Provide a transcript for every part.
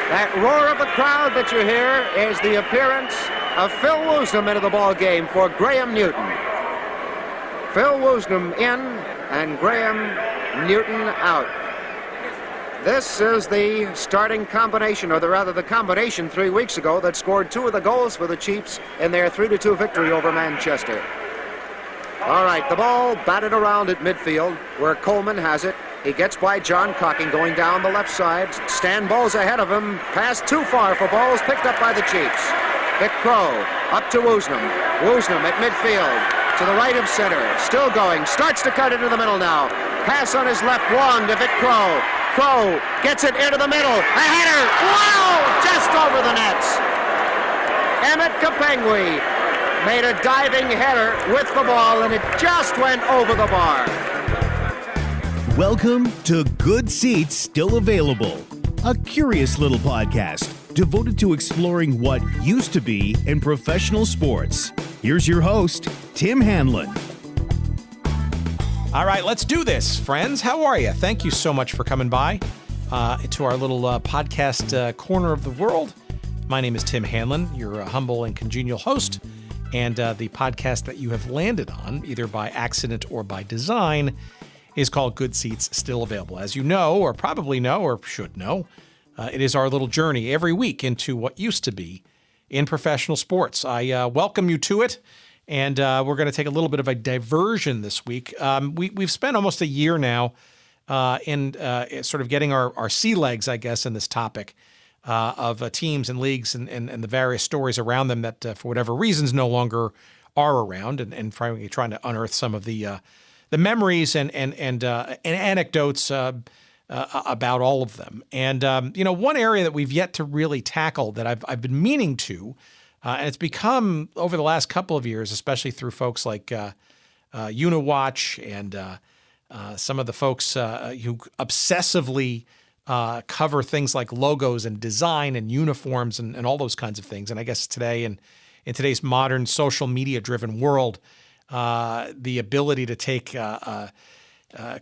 That roar of the crowd that you hear is the appearance of Phil Woosnam into the ball game for Graham Newton. Phil Woosnam in and Graham Newton out. This is the starting combination, or rather the combination 3 weeks ago that scored 2 of the goals for the Chiefs in their 3-2 victory over Manchester. All right, the ball batted around at midfield where Coleman has it. He gets by John Cocking going down the left side. Stan Bowles ahead of him. Pass too far for Bowles, picked up by the Chiefs. Vic Crow up to Woosnam. Woosnam at midfield to the right of center. Still going. Starts to cut into the middle now. Pass on his left, long to Vic Crow. Crow gets it into the middle. A header. Wow! Just over the nets. Emmett Kapengwi made a diving header with the ball, and it just went over the bar. Welcome to Good Seats Still Available, a curious little podcast devoted to exploring what used to be in professional sports. Here's your host, Tim Hanlon. All right, let's do this, friends. How are you? Thank you so much for coming by to our little podcast corner of the world. My name is Tim Hanlon, your humble and congenial host, and the podcast that you have landed on, either by accident or by design, is called Good Seats Still Available. As you know, or probably know, or should know, it is our little journey every week into what used to be in professional sports. I welcome you to it, and we're going to take a little bit of a diversion this week. We've spent almost a year now in sort of getting our sea legs, I guess, in this topic of teams and leagues and the various stories around them that, for whatever reasons, no longer are around, and frankly trying to unearth some of the memories and anecdotes about all of them. And one area that we've yet to really tackle that I've been meaning to, and it's become over the last couple of years, especially through folks like Uniwatch and some of the folks who obsessively cover things like logos and design and uniforms and all those kinds of things. And I guess today, in today's modern social media-driven world, the ability to take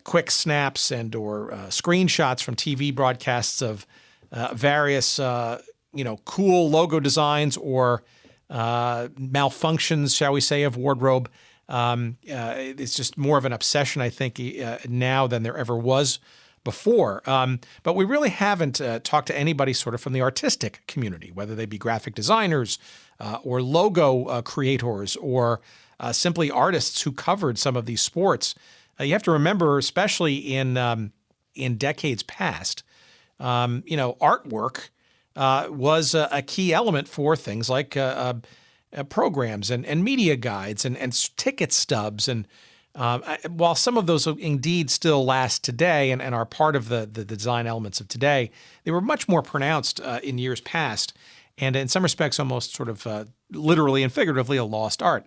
quick snaps and or screenshots from TV broadcasts of various cool logo designs or malfunctions, shall we say, of wardrobe. It's just more of an obsession, I think, now than there ever was before. But we really haven't talked to anybody sort of from the artistic community, whether they be graphic designers or logo creators or simply artists who covered some of these sports. You have to remember, especially in decades past, artwork was a key element for things like programs and media guides and ticket stubs. And while some of those indeed still last today and are part of the design elements of today, they were much more pronounced in years past, and in some respects almost sort of literally and figuratively a lost art.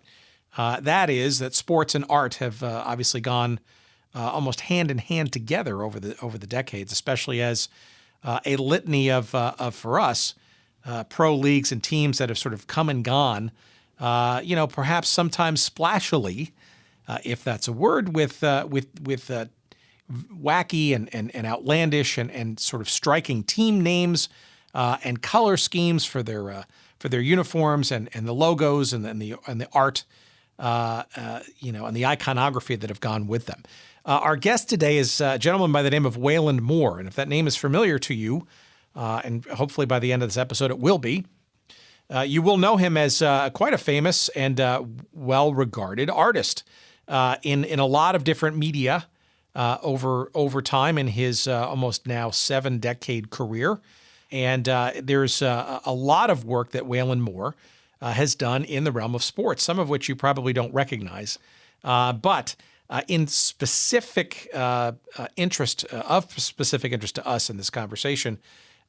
That is that sports and art have obviously gone almost hand in hand together over the decades, especially as a litany of for us pro leagues and teams that have sort of come and gone. Perhaps sometimes splashily, if that's a word, with wacky and outlandish and sort of striking team names and color schemes for their uniforms and the logos and the art. And the iconography that have gone with them. Our guest today is a gentleman by the name of Wayland Moore. And if that name is familiar to you, and hopefully by the end of this episode it will be, you will know him as quite a famous and well-regarded artist in a lot of different media over time in his almost now 7-decade career. And there's a lot of work that Wayland Moore has done in the realm of sports, some of which you probably don't recognize. But in specific interest to us in this conversation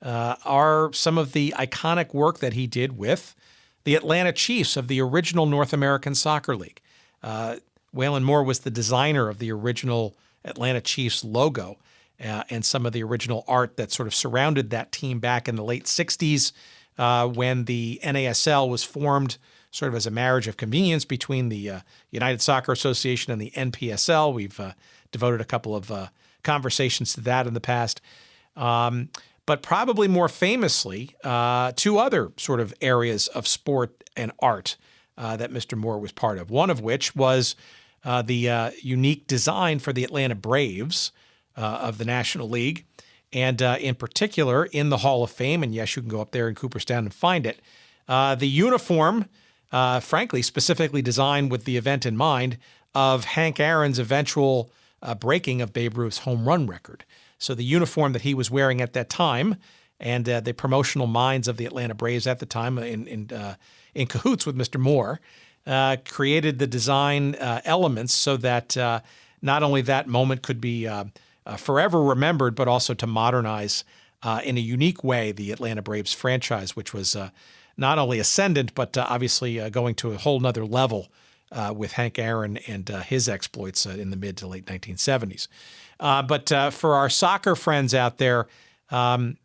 are some of the iconic work that he did with the Atlanta Chiefs of the original North American Soccer League. Wayland Moore was the designer of the original Atlanta Chiefs logo and some of the original art that sort of surrounded that team back in the late 60s. When the NASL was formed sort of as a marriage of convenience between the United Soccer Association and the NPSL. We've devoted a couple of conversations to that in the past. but probably more famously, two other sort of areas of sport and art that Mr. Moore was part of, one of which was the unique design for the Atlanta Braves of the National League, and in particular in the Hall of Fame, and yes, you can go up there in Cooperstown and find it, the uniform, frankly, specifically designed with the event in mind of Hank Aaron's eventual breaking of Babe Ruth's home run record. So the uniform that he was wearing at that time, and the promotional minds of the Atlanta Braves at the time, in cahoots with Mr. Moore, created the design elements so that not only that moment could be forever remembered, but also to modernize in a unique way the Atlanta Braves franchise, which was not only ascendant, but obviously going to a whole nother level with Hank Aaron and his exploits in the mid to late 1970s. But for our soccer friends out there,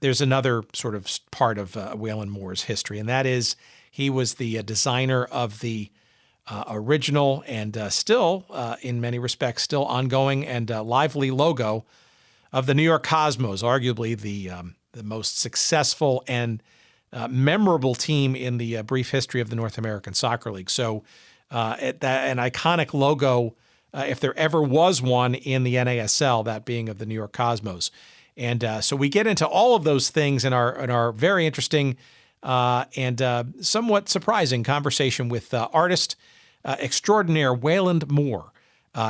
there's another sort of part of Wayland Moore's history, and that is he was the designer of the original and still, in many respects, still ongoing and lively logo of the New York Cosmos, arguably the most successful and memorable team in the brief history of the North American Soccer League. So an iconic logo, if there ever was one in the NASL, that being of the New York Cosmos. And so we get into all of those things in our very interesting and somewhat surprising conversation with artist extraordinaire Wayland Moore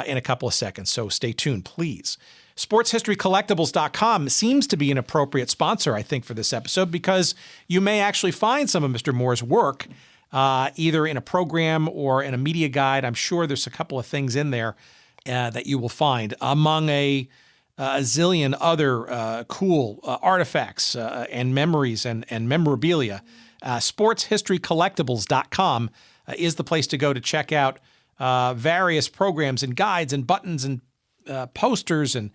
in a couple of seconds. So stay tuned, please. SportsHistoryCollectibles.com seems to be an appropriate sponsor, I think, for this episode, because you may actually find some of Mr. Moore's work either in a program or in a media guide. I'm sure there's a couple of things in there that you will find among a zillion other cool artifacts and memories and memorabilia. SportsHistoryCollectibles.com is the place to go to check out various programs and guides and buttons and posters and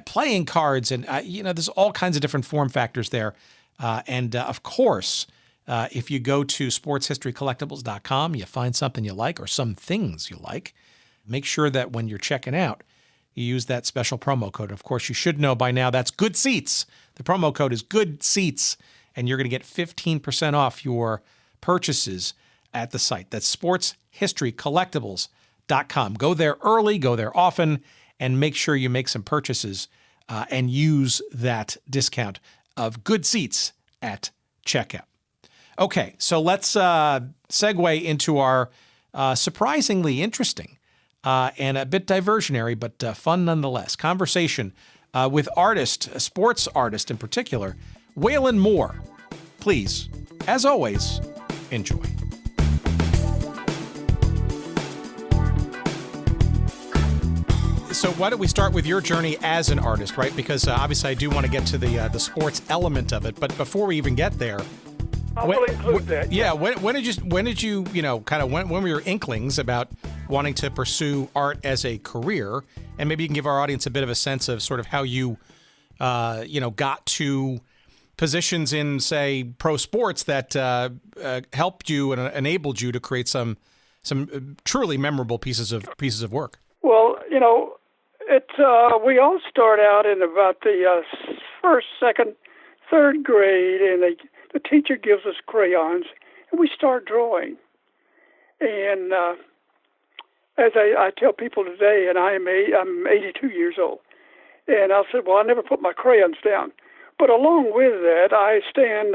playing cards. And, there's all kinds of different form factors there. Of course, if you go to SportsHistoryCollectibles.com, you find something you like or some things you like, make sure that when you're checking out, you use that special promo code. Of course, you should know by now that's Good Seats. The promo code is Good Seats, and you're going to get 15% off your purchases at the site. That's SportsHistoryCollectibles.com. Go there early, go there often, and make sure you make some purchases and use that discount of Good Seats at checkout. Okay, so let's segue into our surprisingly interesting and a bit diversionary, but fun nonetheless, conversation with a sports artist in particular, Wayland Moore. Please, as always, enjoy. So why don't we start with your journey as an artist, right? Because obviously I do want to get to the sports element of it, but before we even get there, I will include that. Yeah. When did you when were your inklings about wanting to pursue art as a career? And maybe you can give our audience a bit of a sense of sort of how you, got to positions in, say, pro sports that helped you and enabled you to create some truly memorable pieces of work. Well, we all start out in about the first, second, third grade, and the teacher gives us crayons, and we start drawing. And as I tell people today, and I'm 82 years old, and I said, well, I never put my crayons down. But along with that, I stand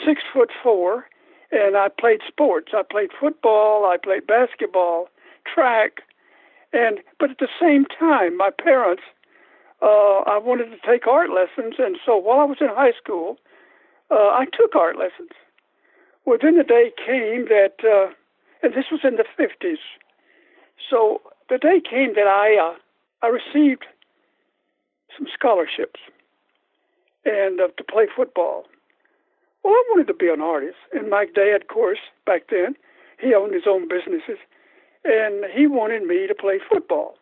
6'4", and I played sports. I played football, I played basketball, track, but at the same time, my parents, I wanted to take art lessons, and so while I was in high school, I took art lessons. Well, then the day came that, and this was in the 50s, so the day came that I received some scholarships and to play football. Well, I wanted to be an artist, and my dad, of course, back then, he owned his own businesses, and he wanted me to play football.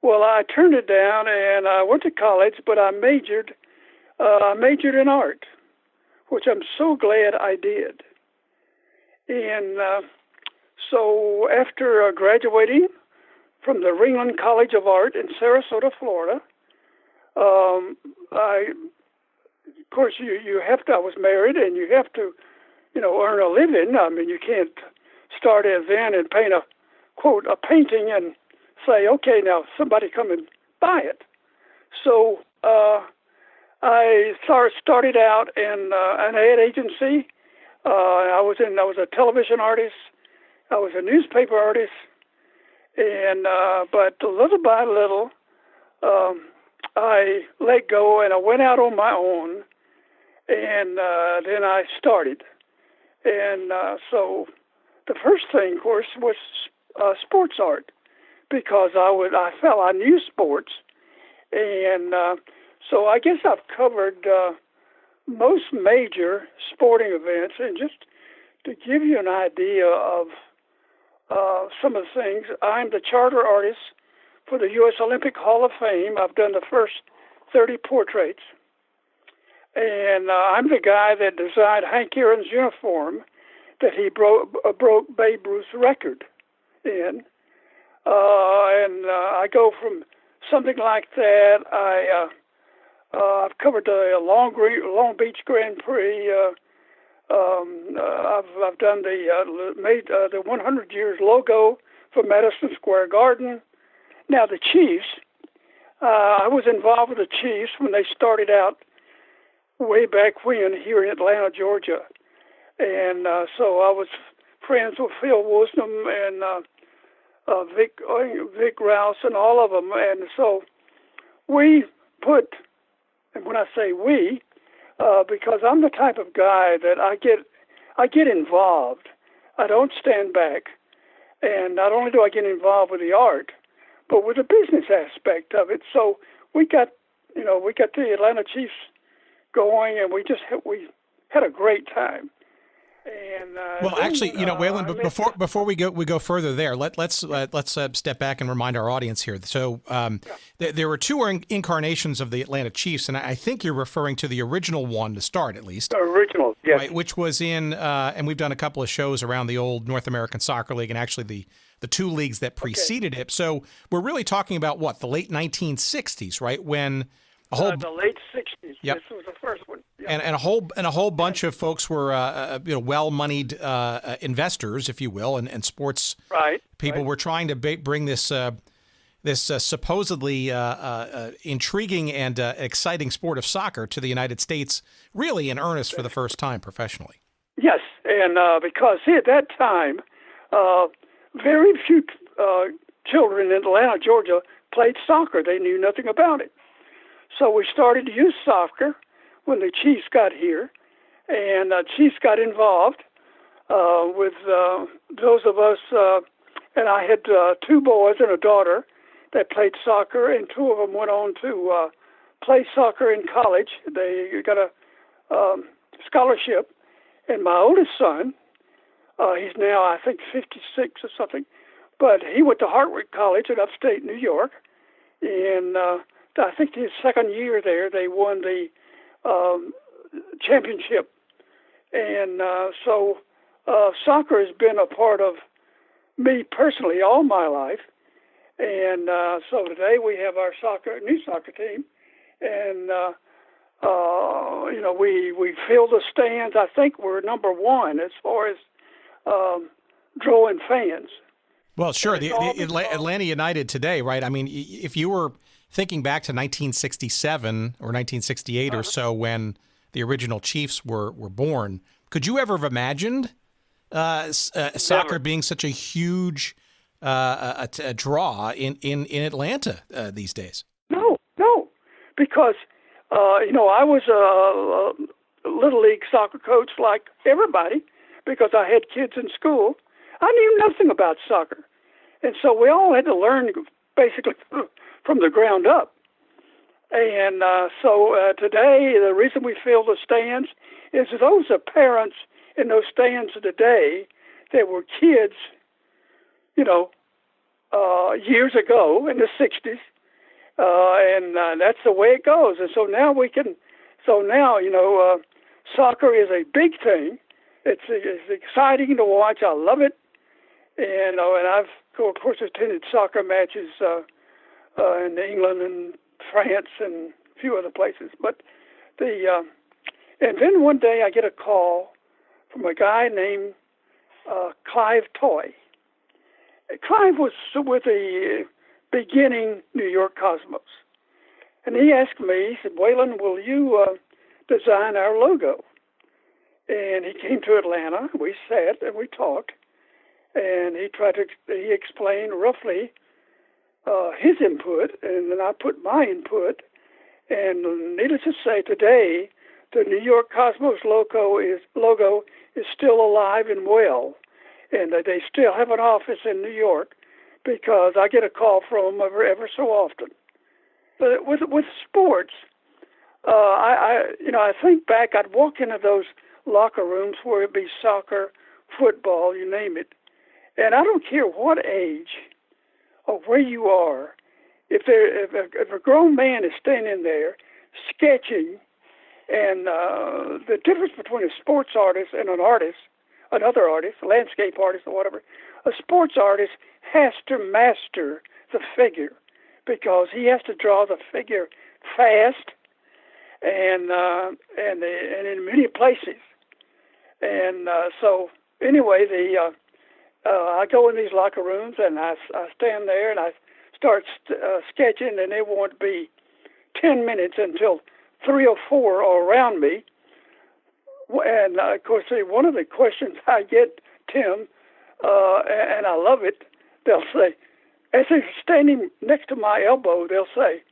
Well, I turned it down, and I went to college, but I majored in art, which I'm so glad I did. And so after graduating from the Ringling College of Art in Sarasota, Florida, I of course, you have to. I was married, and you have to, earn a living. I mean, you can't start as in and paint a painting and say, okay, now somebody come and buy it. So I started out in an ad agency. I was a television artist. I was a newspaper artist, and but little by little, I let go and I went out on my own, and then I started. And so the first thing, of course, was sports art, because I felt I knew sports, and so I guess I've covered most major sporting events. And just to give you an idea of some of the things, I'm the charter artist for the U.S. Olympic Hall of Fame. I've done the first 30 portraits. And I'm the guy that designed Hank Aaron's uniform that he broke Babe Ruth's record in. And I go from something like that. I've covered the Long Beach Grand Prix. I've done the 100 years logo for Madison Square Garden. Now the Chiefs, I was involved with the Chiefs when they started out way back when here in Atlanta, Georgia, and so I was friends with Phil Woosnam and Vic Rouse and all of them, and so we put, and when I say we, because I'm the type of guy that I get involved. I don't stand back, and not only do I get involved with the art, but with the business aspect of it. So we got the Atlanta Chiefs going, and we had a great time. And well, actually, Wayland, before we go further there, let's step back and remind our audience here. So there were two incarnations of the Atlanta Chiefs, and I think you're referring to the original one to start, at least. The original, yes. Right, which was in, and we've done a couple of shows around the old North American Soccer League, and actually the two leagues that preceded it. So we're really talking about what, the late 1960s, right? When the late 60s. Yep. This was the first one. Yep. And a whole bunch of folks were well-moneyed investors, if you will, and sports people were trying to bring this supposedly intriguing and exciting sport of soccer to the United States, really in earnest for the first time professionally. Yes, and because at that time, very few children in Atlanta, Georgia, played soccer. They knew nothing about it. So we started youth soccer when the Chiefs got here, and Chiefs got involved with those of us, and I had two boys and a daughter that played soccer, and two of them went on to play soccer in college. They got a scholarship, and my oldest son, he's now, I think, 56 or something, but he went to Hartwick College in upstate New York, and I think his second year there, they won the championship. And so soccer has been a part of me personally all my life. And so today we have our new soccer team. And, we fill the stands. I think we're number one as far as drawing fans. Well, sure. The Atlanta United today, right? I mean, if you were thinking back to 1967 or 1968 or so when the original Chiefs were born, could you ever have imagined soccer being such a huge a draw in Atlanta these days? No, because I was a little league soccer coach like everybody because I had kids in school. I knew nothing about soccer, and so we all had to learn basically from the ground up. And so today, the reason we fill the stands is those are parents in those stands today that were kids, years ago in the 60s. And that's the way it goes. And so now soccer is a big thing. It's exciting to watch. I love it. And I've, of course, attended soccer matches in England and France and a few other places. But And then one day I get a call from a guy named Clive Toy. Clive was with the beginning New York Cosmos. And he asked me, he said, Wayland, will you design our logo? And he came to Atlanta. We sat and we talked. And he explained roughly his input, and then I put my input. And needless to say, today, the New York Cosmos logo is still alive and well. And they still have an office in New York because I get a call from them ever so often. But with sports, I think back, I'd walk into those locker rooms where it'd be soccer, football, you name it. And I don't care what age or where you are, if a grown man is standing there sketching, and the difference between a sports artist and another artist, a landscape artist or whatever, a sports artist has to master the figure because he has to draw the figure fast and in many places. And so anyway, I go in these locker rooms and I stand there and I start sketching, and it won't be 10 minutes until 3 or 4 are around me. And of course, one of the questions I get, Tim, and I love it, they'll say, as they're standing next to my elbow, they'll say,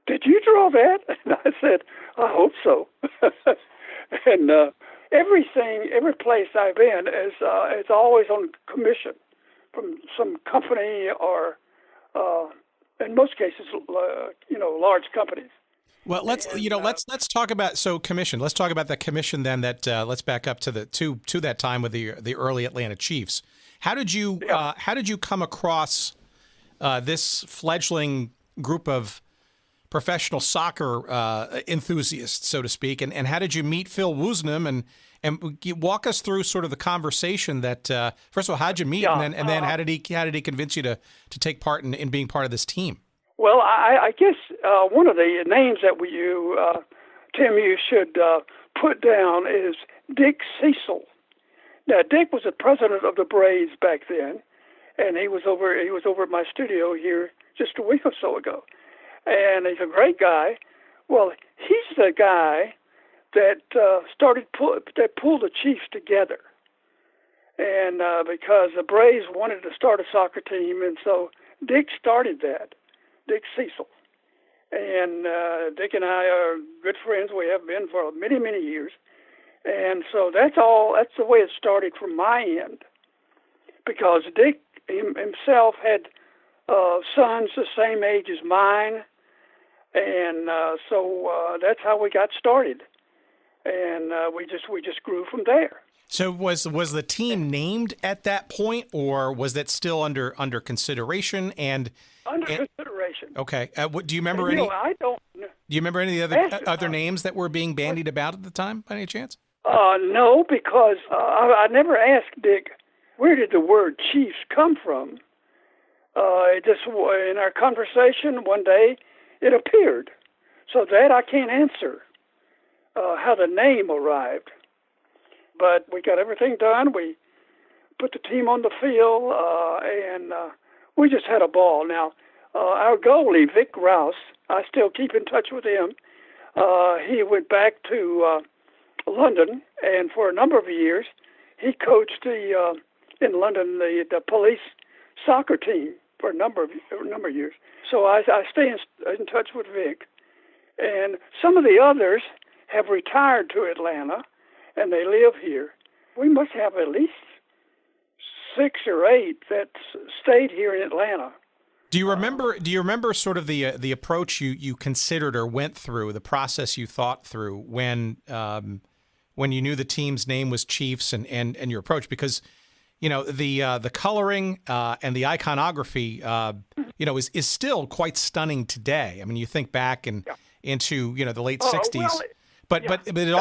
"Did you draw that?" And I said, "I hope so." And every place I've been is always on commission from some company or, in most cases, large companies. Well, let's talk about commission. Let's talk about that commission then. Let's back up to that time with the early Atlanta Chiefs. How did you come across this fledgling group of professional soccer enthusiasts, so to speak, and how did you meet Phil Woosnam and walk us through sort of the conversation that first of all, how'd you meet, and then how did he convince you to take part in being part of this team? Well, I guess one of the names that Tim, you should put down is Dick Cecil. Now, Dick was the president of the Braves back then, and he was over at my studio here just a week or so ago. And he's a great guy. Well, he's the guy that pulled the Chiefs together. And because the Braves wanted to start a soccer team, and so Dick started that. Dick Cecil. And Dick and I are good friends. We have been for many, many years. And so that's the way it started from my end. Because Dick himself had sons the same age as mine. And so that's how we got started. And we just grew from there. So was the team named at that point, or was that still under consideration? Under consideration. Okay. Do you remember any? I don't. Do you remember any of the other names that were being bandied about at the time, by any chance? No, because I never asked Dick, where did the word Chiefs come from? Just in our conversation one day, it appeared. So that I can't answer how the name arrived. But we got everything done. We put the team on the field, and we just had a ball. Now, our goalie, Vic Rouse, I still keep in touch with him. He went back to London, and for a number of years, he coached in London the police soccer team for a number of years. So I stay in touch with Vic. And some of the others have retired to Atlanta, and they live here. We must have at least 6 or 8 that stayed here in Atlanta. Do you remember sort of the approach you considered or went through, the process you thought through when you knew the team's name was Chiefs and your approach? Because the coloring and the iconography is still quite stunning today. I mean, you think back into the late 60s. But it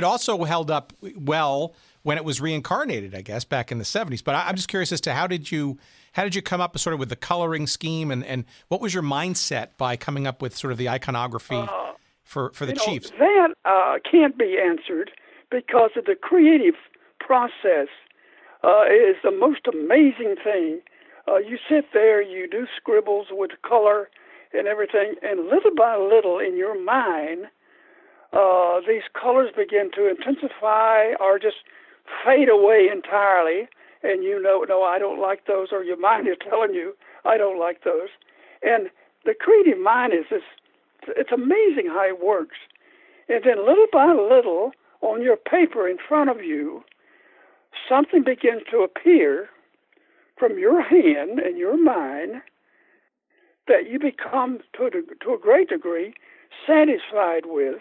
also held up well when it was reincarnated, I guess, back in the 70s. But I'm just curious as to how did you come up sort of with the coloring scheme, and what was your mindset by coming up with sort of the iconography for the Chiefs? That can't be answered because of the creative process is the most amazing thing. You sit there, you do scribbles with color and everything, and little by little in your mind, these colors begin to intensify or just fade away entirely, and no, I don't like those, or your mind is telling you, I don't like those. And the creative mind it's amazing how it works. And then little by little, on your paper in front of you, something begins to appear from your hand and your mind that you become, to a great degree, satisfied with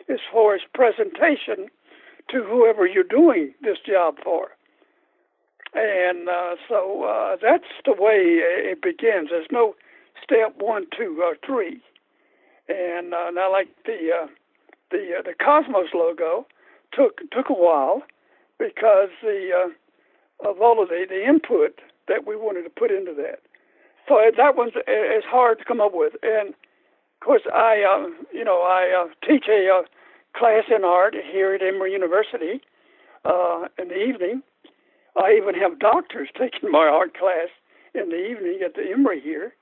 as far as presentation to whoever you're doing this job for. And so that's the way it begins. There's no step 1, 2, or 3. And now, like the Cosmos logo took a while because of all of the input that we wanted to put into that. So that one's is hard to come up with. And of course, I teach a class in art here at Emory University in the evening. I even have doctors taking my art class in the evening at the Emory here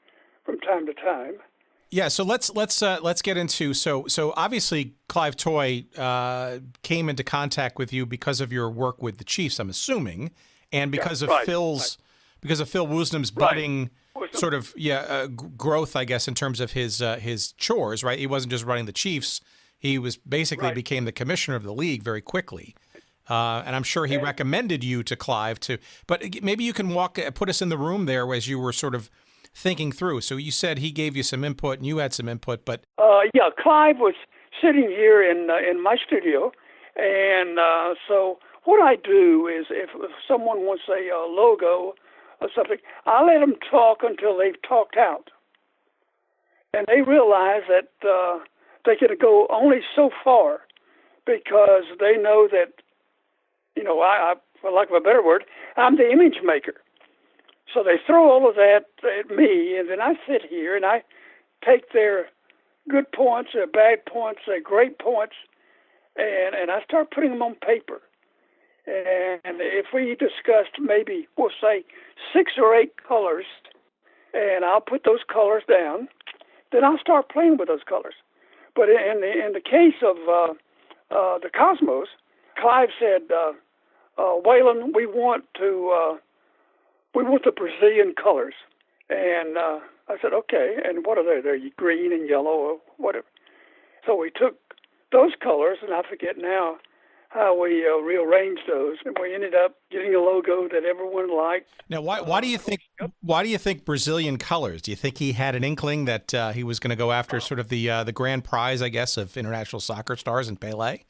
from time to time. Yeah, so let's get into so obviously Clive Toy came into contact with you because of your work with the Chiefs, I'm assuming, and because of Phil Woosnam's budding sort of growth, I guess, in terms of his chores, right? He wasn't just running the Chiefs; he was basically became the commissioner of the league very quickly. And I'm sure he recommended you to Clive but maybe you can put us in the room there as you were sort of thinking through. So you said he gave you some input and you had some input, but Clive was sitting here in my studio, and so what I do is if someone wants a logo or something, I let them talk until they've talked out, and they realize that they can go only so far because they know that I for lack of a better word, I'm the image maker. So they throw all of that at me, and then I sit here and I take their good points, their bad points, their great points, and I start putting them on paper. And if we discussed maybe, we'll say, 6 or 8 colors, and I'll put those colors down, then I'll start playing with those colors. But in the case of the Cosmos, Clive said, Wayland, we want the Brazilian colors. And I said, okay, and what are they? They're green and yellow or whatever. So we took those colors, and I forget now how we rearranged those, and we ended up getting a logo that everyone liked. Now, why do you think Brazilian colors? Do you think he had an inkling that he was going to go after sort of the grand prize, I guess, of international soccer stars in Pelé?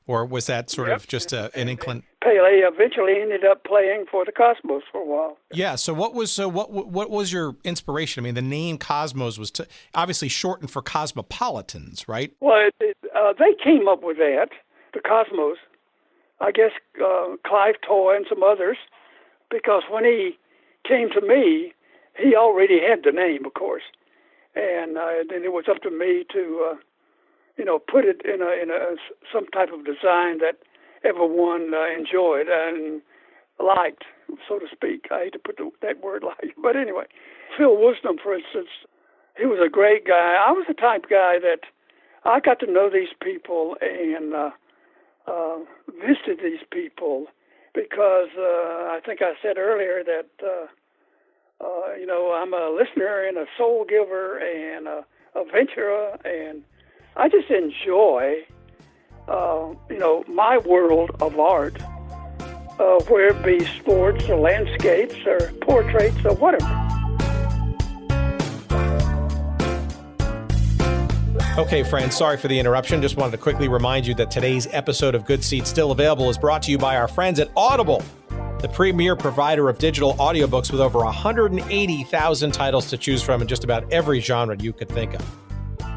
Or was that sort of just an inkling? Pelé eventually ended up playing for the Cosmos for a while. Yeah. So what was your inspiration? I mean, the name Cosmos was obviously shortened for Cosmopolitans, right? Well, they came up with that, the Cosmos. I guess Clive Toy and some others, because when he came to me, he already had the name, of course, and then it was up to me to put it in some type of design that everyone enjoyed and liked, so to speak. I hate to put that word like, but anyway, Phil Woosnam, for instance, he was a great guy. I was the type of guy that I got to know these people and visited these people because I think I said earlier that I'm a listener and a soul giver and a venturer, and I just enjoy, my world of art, where it be sports or landscapes or portraits or whatever. Okay, friends, sorry for the interruption. Just wanted to quickly remind you that today's episode of Good Seats Still Available is brought to you by our friends at Audible, the premier provider of digital audiobooks with over 180,000 titles to choose from in just about every genre you could think of.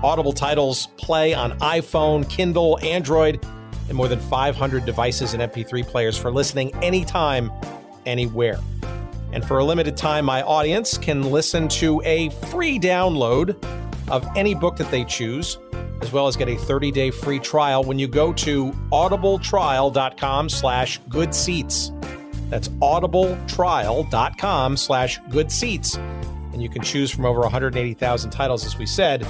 Audible titles play on iPhone, Kindle, Android, and more than 500 devices and MP3 players for listening anytime, anywhere. And for a limited time, my audience can listen to a free download of any book that they choose as well as get a 30-day free trial when you go to audibletrial.com/goodseats. That's audibletrial.com/goodseats. And you can choose from over 180,000 titles, as we said,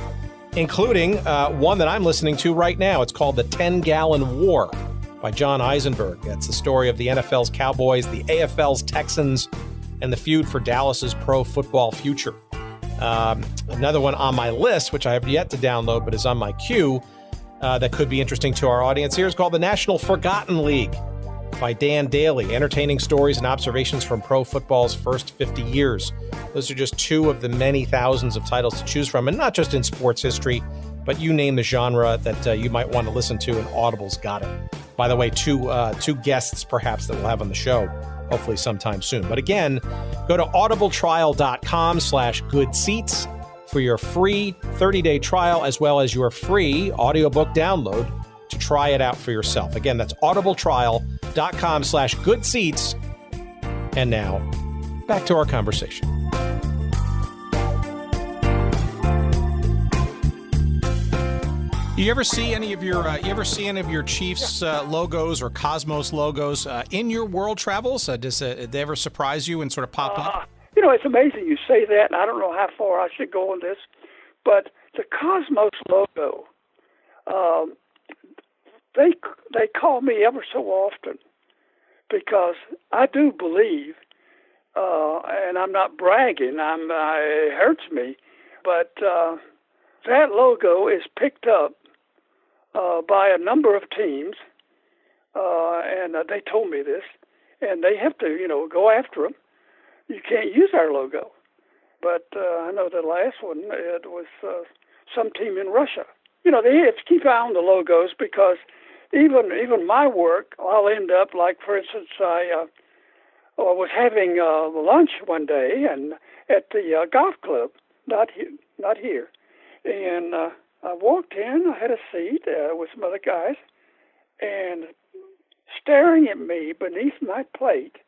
including one that I'm listening to right now. It's called The 10-Gallon War by John Eisenberg. That's the story of the NFL's Cowboys, the AFL's Texans, and the feud for Dallas's pro football future. Another one on my list, which I have yet to download but is on my queue, that could be interesting to our audience here, is called The National Forgotten League by Dan Daly, entertaining stories and observations from pro football's first 50 years. Those are just two of the many thousands of titles to choose from, and not just in sports history, but you name the genre that you might want to listen to, and Audible's got it. By the way, two guests perhaps that we'll have on the show, hopefully sometime soon. But again, go to audibletrial.com/goodseats for your free 30-day trial, as well as your free audiobook download to try it out for yourself. Again, that's audibletrial.com/goodseats. And now, back to our conversation. You ever see any of your Chiefs logos or Cosmos logos in your world travels? Does they ever surprise you and sort of pop up? It's amazing you say that, and I don't know how far I should go on this, but the Cosmos logo, they call me ever so often because I do believe, and I'm not bragging, it hurts me, but that logo is picked up by a number of teams, and they told me this, and they have to, go after them. You can't use our logo. But I know the last one, it was some team in Russia. They have to keep an eye on the logos because even my work, I'll end up, like, for instance, I was having lunch one day and at the golf club, not here. And I walked in, I had a seat with some other guys, and staring at me beneath my plate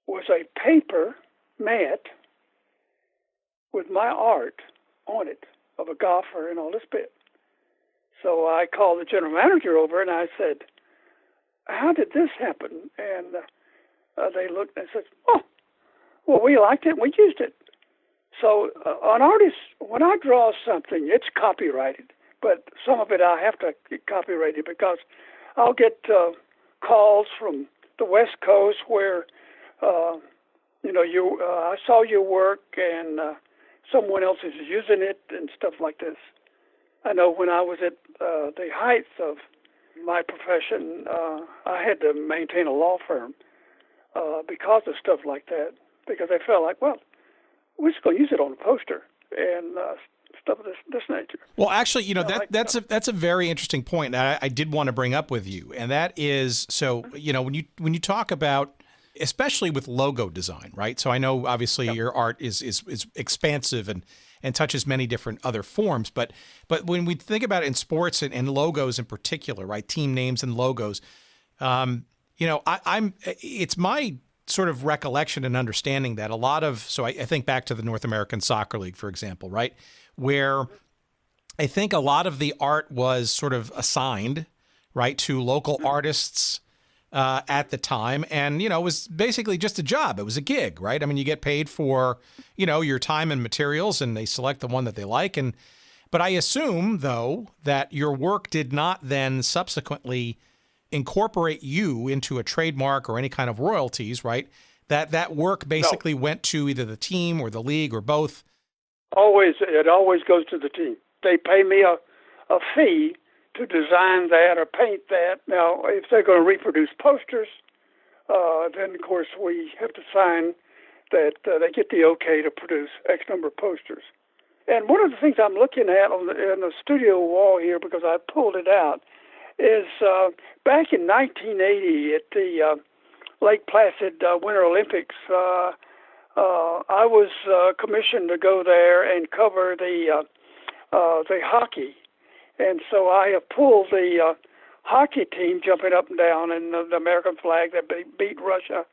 was a paper mat with my art on it of a golfer and all this bit. So I called the general manager over and I said, "How did this happen?" And they looked and said, "Oh, well, we liked it and we used it." So an artist, when I draw something, it's copyrighted, but some of it I have to get copyrighted because I'll get calls from the West Coast where, I saw your work and someone else is using it and stuff like this. I know when I was at the height of my profession, I had to maintain a law firm because of stuff like that, because I felt like, well, we're just going to use it on a poster and stuff of this nature. Well, actually, that's a very interesting point that I did want to bring up with you, and that is, so when you talk about, especially with logo design, right? So I know obviously your art is expansive and touches many different other forms, but when we think about it in sports and logos in particular, right? Team names and logos, it's my sort of recollection and understanding that a lot of, so I think back to the North American Soccer League, for example, right? Where I think a lot of the art was sort of assigned, right, to local artists at the time. And, it was basically just a job. It was a gig, right? I mean, you get paid for, your time and materials, and they select the one that they like. But I assume, though, that your work did not then subsequently incorporate you into a trademark or any kind of royalties, right? That work basically went to either the team or the league or both. It always goes to the team. They pay me a fee to design that or paint that. Now, if they're going to reproduce posters, then of course we have to sign that they get the okay to produce X number of posters. And one of the things I'm looking at in the studio wall here, because I pulled it out, is back in 1980 at the Lake Placid Winter Olympics, I was commissioned to go there and cover the hockey. And so I have pulled the hockey team jumping up and down in the American flag that beat Russia.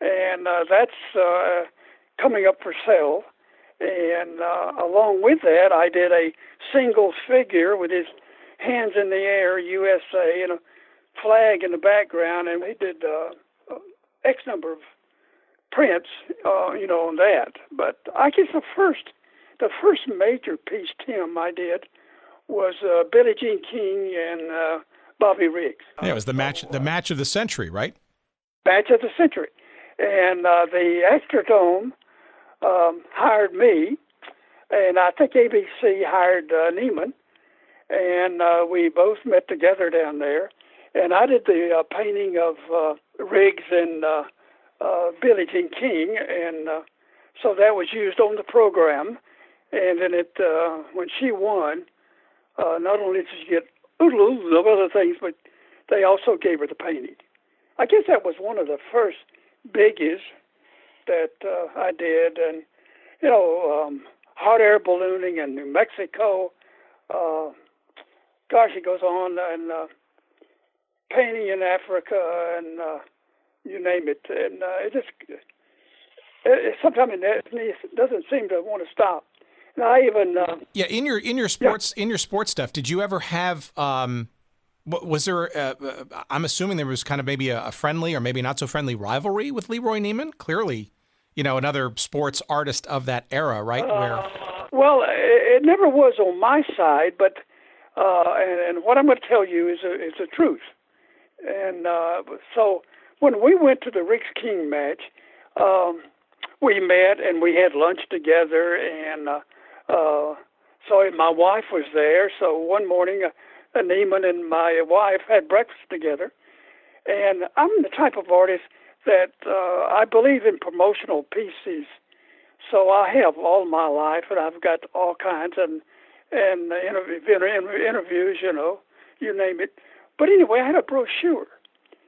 And that's coming up for sale. And along with that, I did a single figure with his hands in the air, USA, and a flag in the background, and he did X number of prints, on that. But I guess the first major piece, Tim, I did was Billie Jean King and Bobby Riggs. Yeah, it was the match of the century, right? Match of the century, and the Astrodome hired me, and I think ABC hired Neiman, and we both met together down there, and I did the painting of Riggs and Billie Jean King, and so that was used on the program, and then when she won, not only did she get oodles of other things, but they also gave her the painting. I guess that was one of the first biggies that I did, and hot air ballooning in New Mexico. It goes on, and painting in Africa, and you name it, and sometimes it doesn't seem to want to stop. And I even in your sports stuff, did you ever have? Was there? I'm assuming there was kind of maybe a friendly or maybe not so friendly rivalry with Leroy Neiman. Clearly, another sports artist of that era, right? Well, it never was on my side, but and what I'm going to tell you is the truth. And so when we went to the Riggs King match, we met and we had lunch together, and so my wife was there. So one morning, Neiman and my wife had breakfast together, and I'm the type of artist that I believe in promotional pieces. So I have all my life, and I've got all kinds and interviews, you name it. But anyway, I had a brochure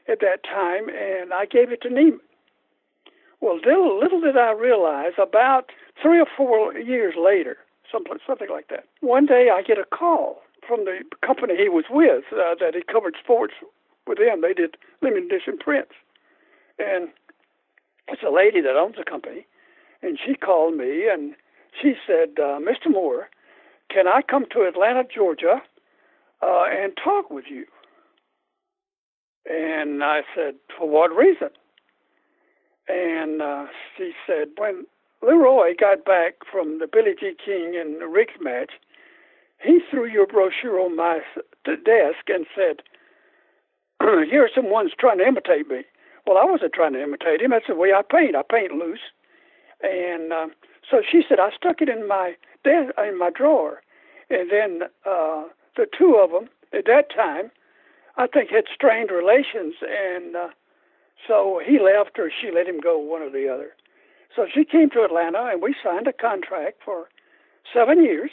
at that time, and I gave it to Neiman. Well, little did I realize, about 3 or 4 years later, something like that, one day I get a call from the company he was with, that he covered sports with them. They did limited edition prints. And it's a lady that owns the company, and she called me, and she said, Mr. Moore, can I come to Atlanta, Georgia, and talk with you? And I said, for what reason? And she said, when Leroy got back from the Billie Jean King and the Riggs match, he threw your brochure on my desk and said, here are some ones trying to imitate me. Well, I wasn't trying to imitate him. That's the way I paint. I paint loose. And so she said, I stuck it in my drawer. And then the two of them, at that time, I think had strained relations. And so he left or she let him go, one or the other. So she came to Atlanta, and we signed a contract for 7 years.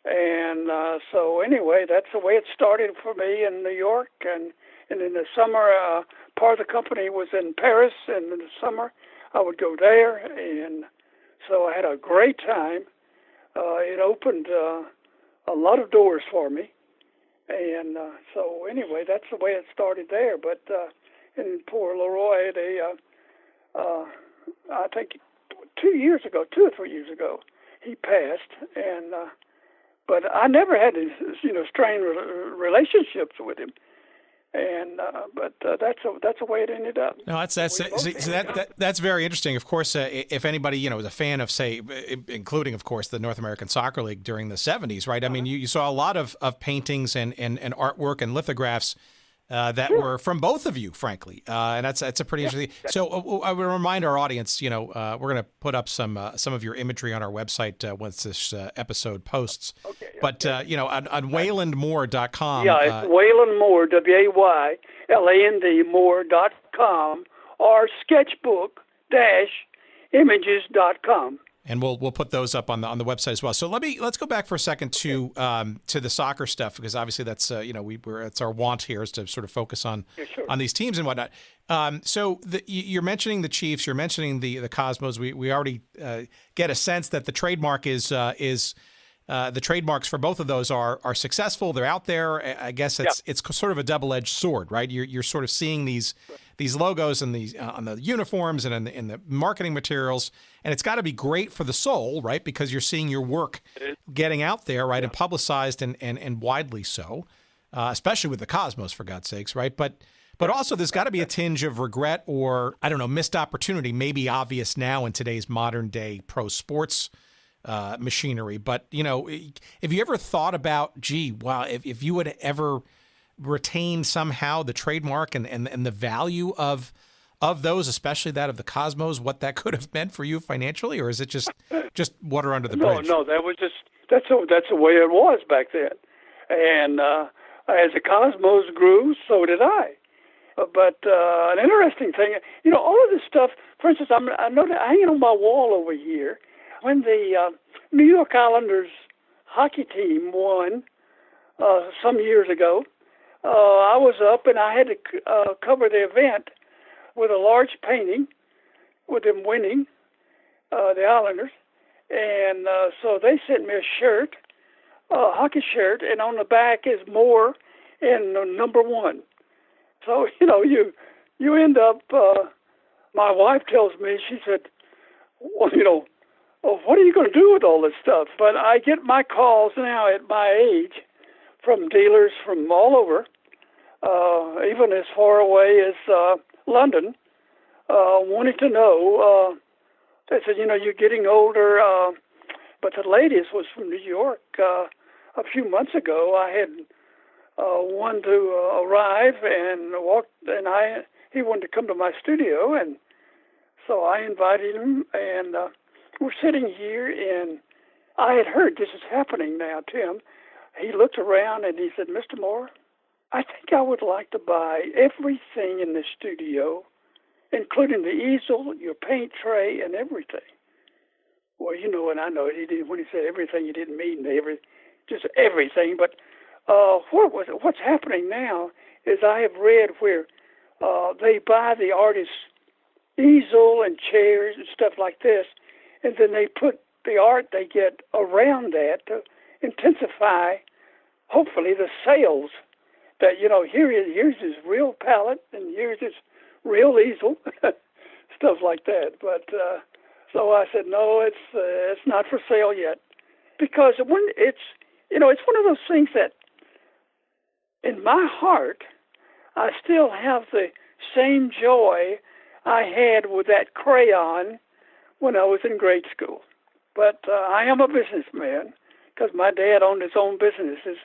And so anyway, that's the way it started for me in New York. And in the summer, part of the company was in Paris, and in the summer I would go there. And so I had a great time. It opened a lot of doors for me. And so anyway, that's the way it started there. But and poor Leroy, I think 2 or 3 years ago, he passed. And but I never had these, strained relationships with him. And but that's the way it ended up. No, that's very interesting. Of course, if anybody is a fan of, say, including of course the North American Soccer League during the 70s, right? I mean, you saw a lot of paintings and artwork and lithographs that were from both of you, frankly, and that's a pretty interesting. So I would remind our audience, we're going to put up some of your imagery on our website once this episode posts. Okay. But on waylandmoore.com. Yeah, it's Wayland Moore, WAYLAND Moore.com, or sketchbook-images.com. And we'll put those up on the website as well. So let's go back for a second to the soccer stuff, because obviously that's it's our want here is to sort of focus on these teams and whatnot. So you're mentioning the Chiefs, you're mentioning the Cosmos. We already get a sense that the trademark is the trademarks for both of those are successful. They're out there. I guess it's sort of a double-edged sword, right? You're sort of seeing these logos and these on the uniforms and in the marketing materials, and it's got to be great for the soul, right? Because you're seeing your work getting out there, right, and publicized and widely so, especially with the Cosmos, for God's sakes, right? But also there's got to be a tinge of regret or, I don't know, missed opportunity, maybe obvious now in today's modern day pro sports machinery. But, have you ever thought about, if you would ever retain somehow the trademark and the value of those, especially that of the Cosmos, what that could have meant for you financially? Or is it just water under the bridge? No, that was that's the way it was back then. And as the Cosmos grew, so did I. But an interesting thing, all of this stuff, for instance, I know that hanging on my wall over here, when the New York Islanders hockey team won some years ago, I was up and I had to cover the event with a large painting with them winning, the Islanders. And so they sent me a shirt, a hockey shirt, and on the back is Moore and number 1. So, you end up, my wife tells me, she said, well, what are you going to do with all this stuff? But I get my calls now at my age from dealers from all over, even as far away as London, wanting to know. They said, you're getting older. But the latest was from New York. A few months ago, I had one to arrive and he wanted to come to my studio, and so I invited him, and we're sitting here, and I had heard this is happening now, Tim. He looked around and he said, Mr. Moore, I think I would like to buy everything in the studio, including the easel, your paint tray, and everything. Well, and I know when he said everything, he didn't mean just everything, but what's happening now is I have read where they buy the artist's easel and chairs and stuff like this, and then they put the art they get around that to intensify, hopefully, the sales. That here's his real palette and here's his real easel, stuff like that. But so I said no, it's not for sale yet, because when it's one of those things that in my heart I still have the same joy I had with that crayon when I was in grade school. But I am a businessman because my dad owned his own businesses,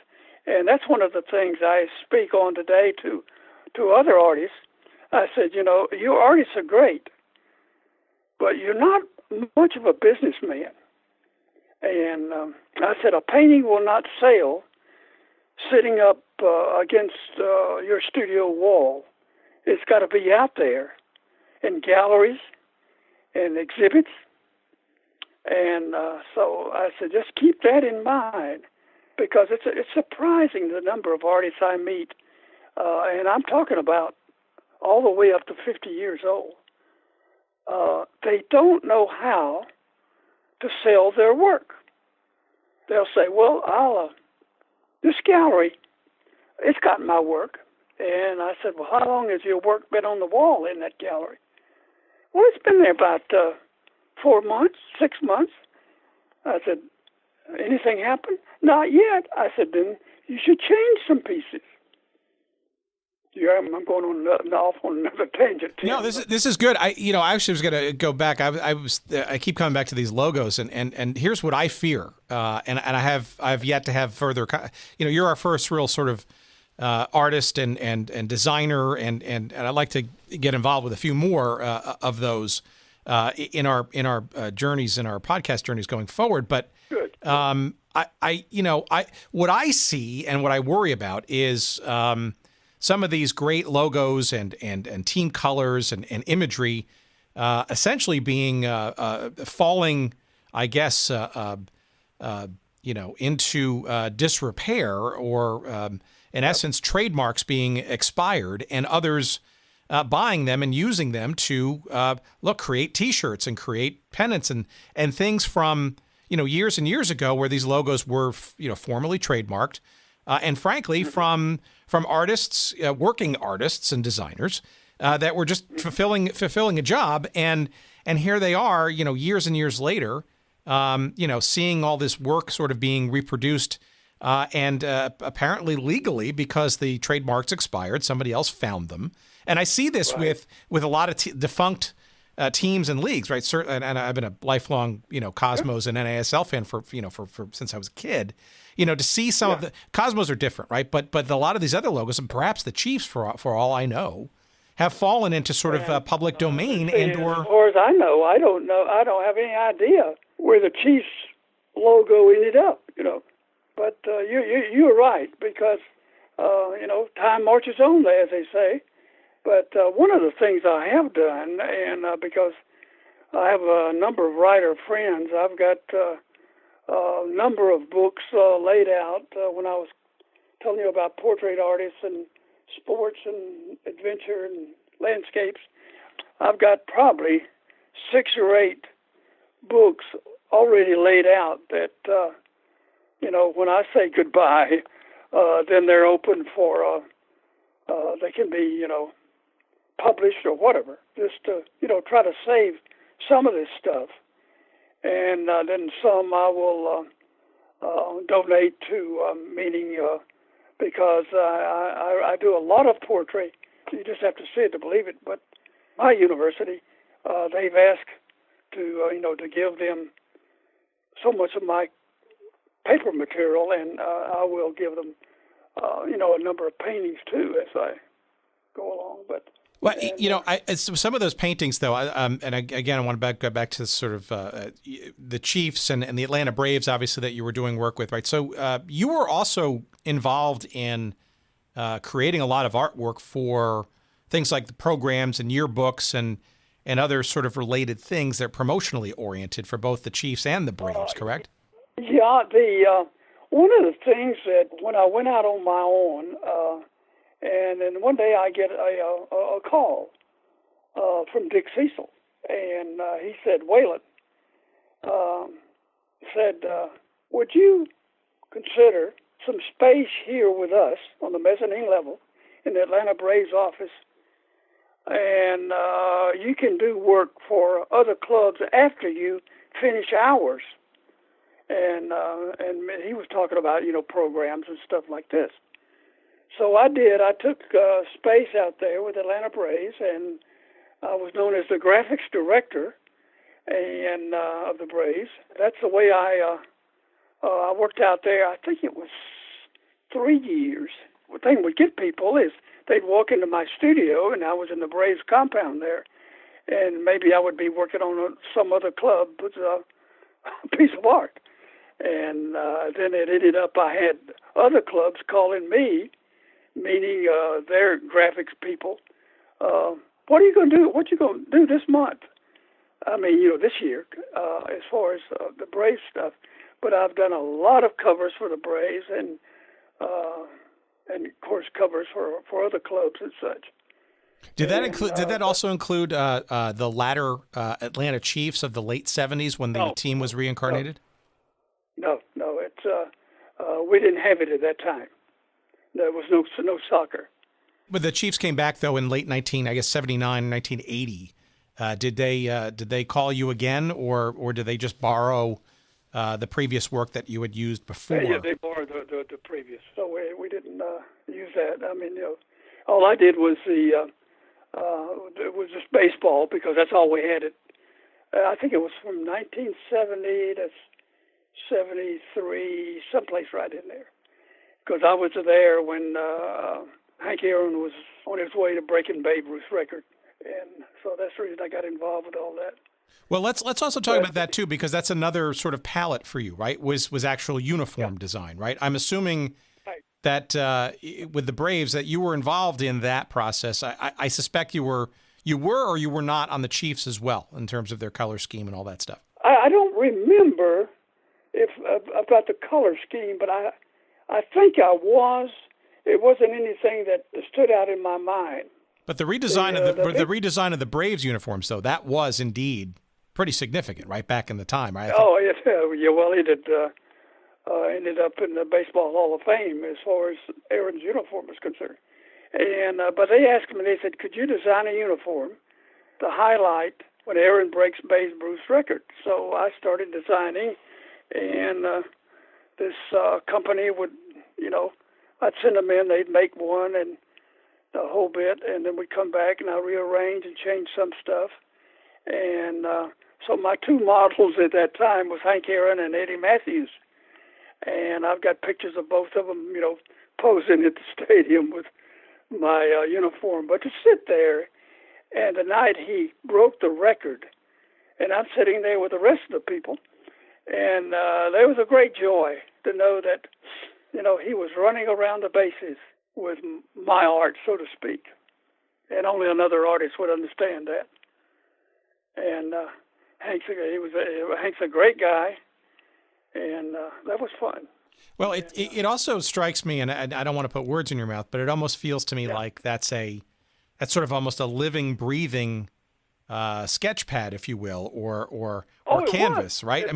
and that's one of the things I speak on today to other artists. I said, you artists are great, but you're not much of a businessman. And I said, a painting will not sell sitting up against your studio wall. It's got to be out there in galleries and exhibits. And so I said, just keep that in mind, because it's surprising the number of artists I meet, and I'm talking about all the way up to 50 years old. They don't know how to sell their work. They'll say, well, this gallery, it's got my work. And I said, well, how long has your work been on the wall in that gallery? Well, it's been there about 4 months, 6 months. I said, anything happen? Not yet. I said, then you should change some pieces. Yeah, I'm going off on another tangent. No, this is good. I actually was going to go back. I keep coming back to these logos, and here's what I fear. And I've yet to have further. You're our first real sort of artist and designer, and I'd like to get involved with a few more of those in our journeys, in our podcast journeys going forward. But good. What I see and what I worry about is some of these great logos and team colors and imagery essentially being falling, I guess, into disrepair, or in essence, trademarks being expired, and others buying them and using them to create T-shirts and create pennants and things from years and years ago where these logos were, formally trademarked. And frankly, from artists, working artists and designers that were just fulfilling a job. And here they are, years and years later, seeing all this work sort of being reproduced and apparently legally because the trademarks expired. Somebody else found them. And I see this with a lot of defunct teams and leagues, right? Certainly, and I've been a lifelong, Cosmos and NASL fan for since I was a kid. To see some of the Cosmos are different, right? But a lot of these other logos, and perhaps the Chiefs, for all I know, have fallen into sort of public domain As far as I know, I don't have any idea where the Chiefs logo ended up. But you're right because time marches on, as they say. But one of the things I have done, and because I have a number of writer friends, I've got a number of books laid out when I was telling you about portrait artists and sports and adventure and landscapes. I've got probably 6 or 8 books already laid out that, when I say goodbye, then they're open for, they can be, published or whatever, just to, try to save some of this stuff. And then some I will donate to, meaning because I do a lot of portrait. You just have to see it to believe it. But my university, they've asked to give them so much of my paper material, and I will give them, a number of paintings too as I go along. But well, some of those paintings, though, again, I want to go back to sort of the Chiefs and the Atlanta Braves, obviously, that you were doing work with, right? So you were also involved in creating a lot of artwork for things like the programs and yearbooks and other sort of related things that are promotionally oriented for both the Chiefs and the Braves, correct? Yeah, one of the things that when I went out on my own, and then one day I get a call from Dick Cecil, and he said, Wayland, would you consider some space here with us on the mezzanine level in the Atlanta Braves office, and you can do work for other clubs after you finish ours. And he was talking about, programs and stuff like this. So I did. I took space out there with Atlanta Braves, and I was known as the graphics director and of the Braves. That's the way I worked out there. I think it was 3 years. The thing would get people is they'd walk into my studio, and I was in the Braves compound there, and maybe I would be working on some other club with a piece of art. And then it ended up I had other clubs calling me, meaning their graphics people. What are you going to do? What you going to do this month? I mean, this year, as far as the Braves stuff. But I've done a lot of covers for the Braves and of course covers for other clubs and such. Did that also include the latter Atlanta Chiefs of the late '70s when the team was reincarnated? No. It's we didn't have it at that time. There was no soccer. But the Chiefs came back though in late 1979, 1980. Did they call you again, or did they just borrow the previous work that you had used before? Yeah, they borrowed the previous, so we didn't use that. I mean, all I did was it was just baseball because that's all we had. I think it was from 1970 to 73, someplace right in there. Because I was there when Hank Aaron was on his way to breaking Babe Ruth's record, and so that's the reason I got involved with all that. Well, let's also talk about that too, because that's another sort of palette for you, right? Was actual uniform design, right? I'm assuming that with the Braves that you were involved in that process. I suspect you were or you were not on the Chiefs as well in terms of their color scheme and all that stuff. I don't remember about the color scheme, but I think I was. It wasn't anything that stood out in my mind. But the redesign of the Braves uniforms, though, that was indeed pretty significant, right, back in the time, right? Oh, yeah. Well, he did. Ended up in the Baseball Hall of Fame as far as Aaron's uniform was concerned. And but they asked me, they said, could you design a uniform to highlight when Aaron breaks Babe Ruth's record? So I started designing, and this company would, I'd send them in, they'd make one and the whole bit, and then we'd come back and I'd rearrange and change some stuff. And so my two models at that time was Hank Aaron and Eddie Matthews. And I've got pictures of both of them, posing at the stadium with my uniform. But to sit there, and the night he broke the record, and I'm sitting there with the rest of the people, and there was a great joy to know that, he was running around the bases with my art, so to speak. And only another artist would understand that. And Hank's a great guy. And that was fun. Well, it also strikes me, and I don't want to put words in your mouth, but it almost feels to me like that's sort of almost a living, breathing sketch pad, if you will, or canvas, right?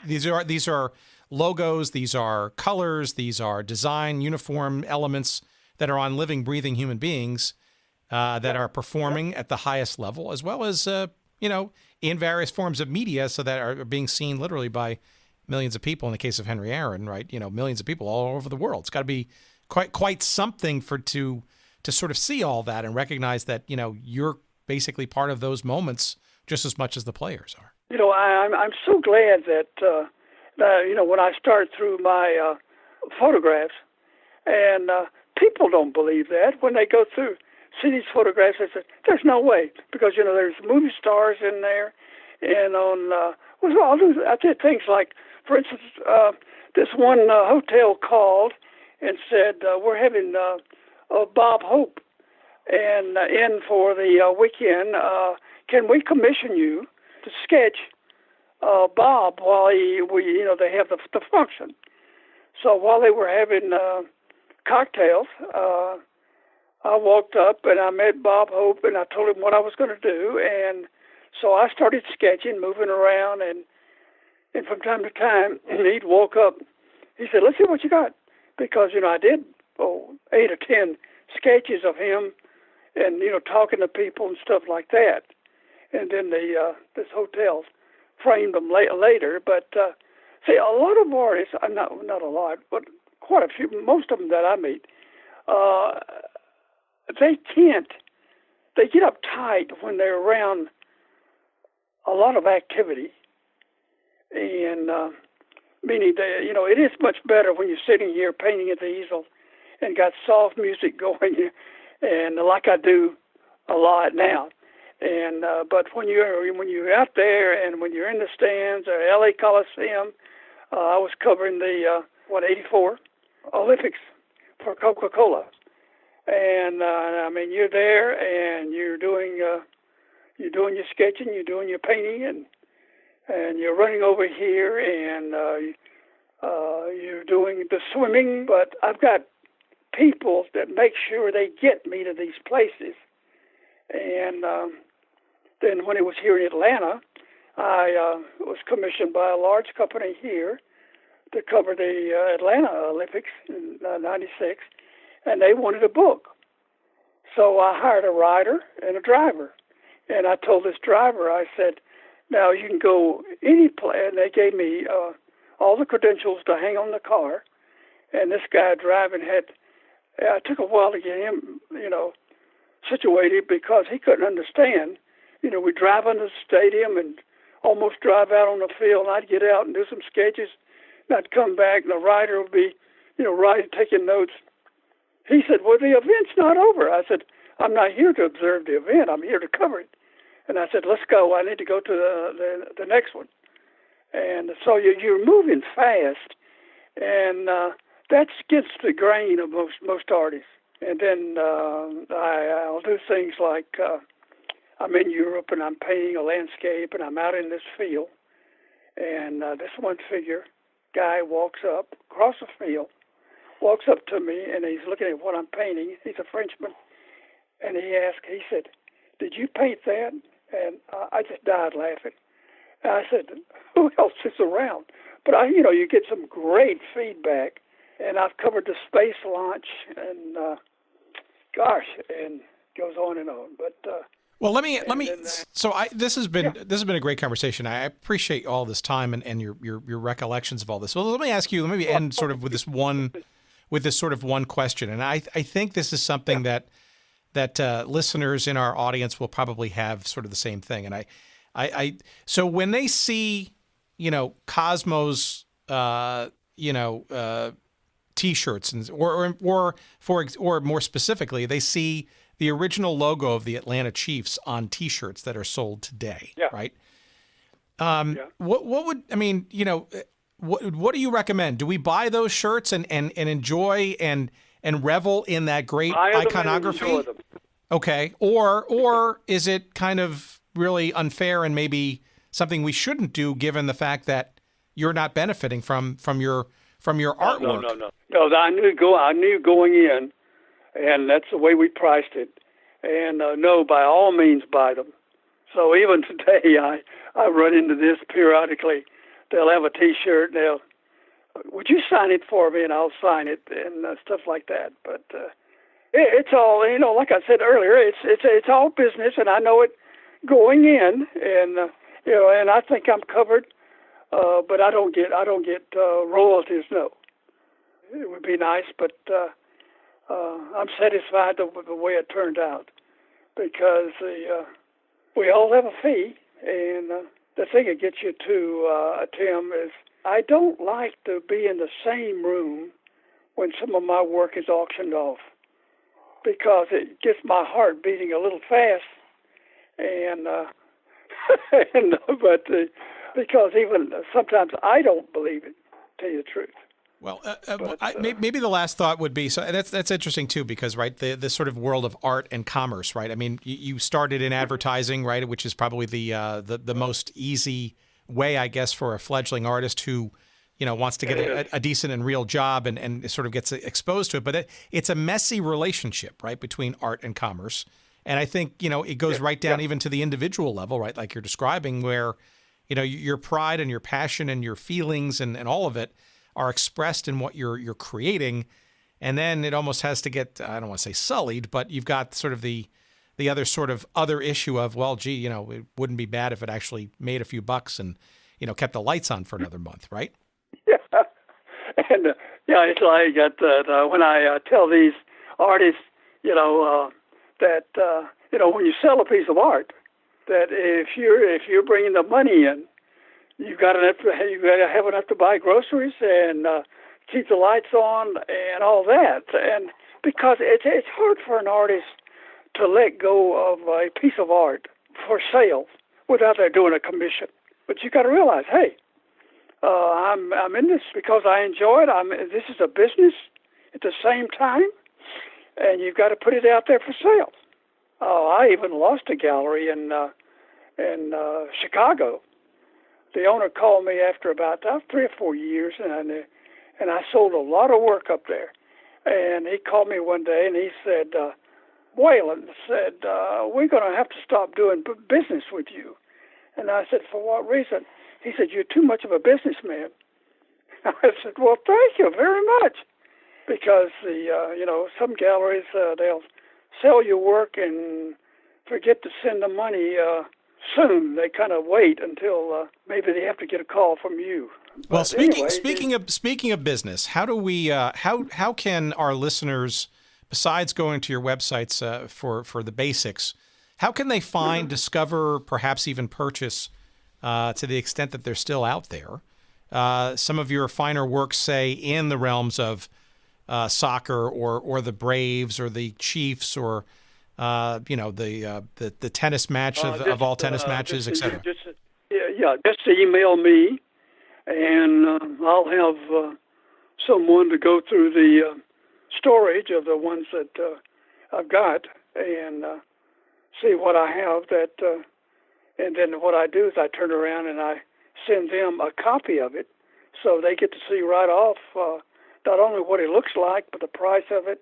These are logos, these are colors, these are design, uniform elements that are on living, breathing human beings that are performing at the highest level, as well as in various forms of media, so that are being seen literally by millions of people. In the case of Henry Aaron, right? Millions of people all over the world. It's got to be quite something to sort of see all that and recognize that you're basically part of those moments just as much as the players are. I'm so glad that when I start through my photographs, and people don't believe that when they go through see these photographs. They say there's no way, because there's movie stars in there, and I did things like, for instance, this one hotel called and said, we're having Bob Hope in for the weekend. Can we commission you to sketch Bob while they have the function? So while they were having cocktails, I walked up and I met Bob Hope and I told him what I was going to do, and so I started sketching, moving around, and from time to time, he'd walk up. He said, let's see what you got. Because, I did 8 or 10 sketches of him and, talking to people and stuff like that. And then this hotel framed them later. But, see, a lot of artists, not a lot, but quite a few, most of them that I meet, they get uptight when they're around a lot of activity. And meaning that, it is much better when you're sitting here painting at the easel and got soft music going, and like I do a lot now. And but when you're out there and when you're in the stands or LA Coliseum, I was covering the 84 Olympics for Coca-Cola, and you're there and you're doing your sketching, you're doing your painting, and you're running over here, and you're doing the swimming. But I've got people that make sure they get me to these places. And then when it was here in Atlanta, I was commissioned by a large company here to cover the Atlanta Olympics in '96, and they wanted a book. So I hired a writer and a driver. And I told this driver, I said, now you can go any place. And they gave me all the credentials to hang on the car. And this guy driving it took a while to get him, situated, because he couldn't understand. We drive into the stadium and almost drive out on the field, and I'd get out and do some sketches, and I'd come back, and the writer would be, writing, taking notes. He said, well, the event's not over. I said, I'm not here to observe the event. I'm here to cover it. And I said, let's go. I need to go to the next one. And so you're moving fast, and that's against the grain of most artists. And then I'll do things like I'm in Europe and I'm painting a landscape and I'm out in this field, and this one figure guy walks up across the field, walks up to me, and he's looking at what I'm painting. He's a Frenchman, and he said, did you paint that? And I just died laughing. I said, who else is around? But you get some great feedback, and I've covered the space launch, and and goes on and on. But well, let me. So this has been a great conversation. I appreciate all this time and your recollections of all this. Well, let me ask you. Let me end sort of with this sort of one question, and I think this is something that listeners in our audience will probably have sort of the same thing. And so when they see, Cosmos, T-shirts, or more specifically, they see the original logo of the Atlanta Chiefs on T-shirts that are sold today, right? What would what do you recommend? Do we buy those shirts and enjoy and revel in that great iconography? Okay, or is it kind of really unfair and maybe something we shouldn't do, given the fact that you're not benefiting from your artwork? No. I knew going in, and that's the way we priced it. And no, by all means, buy them. So even today, I run into this periodically. They'll have a T-shirt, and would you sign it for me, and I'll sign it, and stuff like that. But it's all, like I said earlier, it's all business, and I know it going in, and and I think I'm covered, but I don't get royalties. No, it would be nice, but I'm satisfied with the way it turned out, because we all have a fee, and the thing that gets you to Tim is I don't like to be in the same room when some of my work is auctioned off, because it gets my heart beating a little fast, and because even sometimes I don't believe it, to tell you the truth. Well, maybe the last thought would be, so that's interesting too, because right, the sort of world of art and commerce, right? I mean, you started in advertising, right, which is probably the most easy way, I guess, for a fledgling artist who, wants to get a decent and real job and sort of gets exposed to it. But it's a messy relationship, right, between art and commerce. And I think, it goes right down even to the individual level, right, like you're describing, where, your pride and your passion and your feelings and all of it are expressed in what you're creating. And then it almost has to get, I don't want to say sullied, but you've got sort of the other issue of, well, gee, it wouldn't be bad if it actually made a few bucks and, kept the lights on for another month, right? Yeah. And, it's like that when I tell these artists, that, when you sell a piece of art, that if you're bringing the money in, you got to have enough to buy groceries and keep the lights on and all that. And because it's hard for an artist to let go of a piece of art for sale without they're doing a commission. But you got to realize, hey, I'm in this because I enjoy it. This is a business at the same time, and you've got to put it out there for sale. I even lost a gallery in Chicago. The owner called me after about 3 or 4 years, and I sold a lot of work up there. And he called me one day, and he said, Wayland said, we're going to have to stop doing business with you. And I said, for what reason? He said, you're too much of a businessman. I said, well, thank you very much. Because, some galleries, they'll sell your work and forget to send the money soon. They kind of wait until maybe they have to get a call from you. Well, speaking of business, how do we how can our listeners, besides going to your websites for the basics, how can they find, discover, perhaps even purchase, to the extent that they're still out there, some of your finer works, say in the realms of soccer or the Braves or the Chiefs or the tennis match of all tennis matches, etc. Just email me, and I'll have someone to go through the storage of the ones that I've got and see what I have. And then what I do is I turn around and I send them a copy of it, so they get to see right off. Not only what it looks like, but the price of it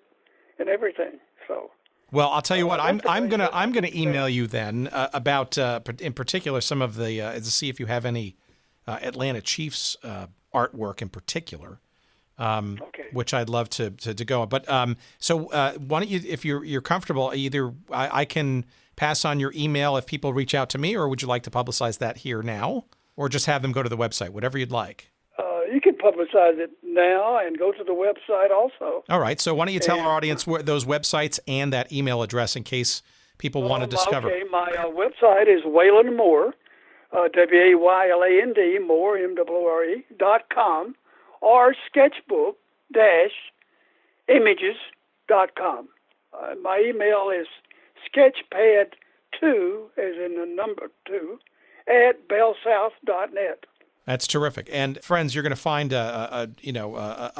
and everything. So, Well, I'll tell you what. I'm gonna email you then about in particular some of the to see if you have any Atlanta Chiefs artwork in particular, which I'd love to go on. But so why don't you, if you're comfortable, either I can pass on your email if people reach out to me, or would you like to publicize that here now, or just have them go to the website, whatever you'd like. You can publicize it now and go to the website also. All right. So why don't you tell our audience those websites and that email address in case people want to discover. Okay. My website is Wayland Moore, WAYLAND, Moore, MOORE.com, or sketchbook-images.com. My email is sketchpad2, as in the number 2, at bellsouth.net. That's terrific. And friends, you're going to find a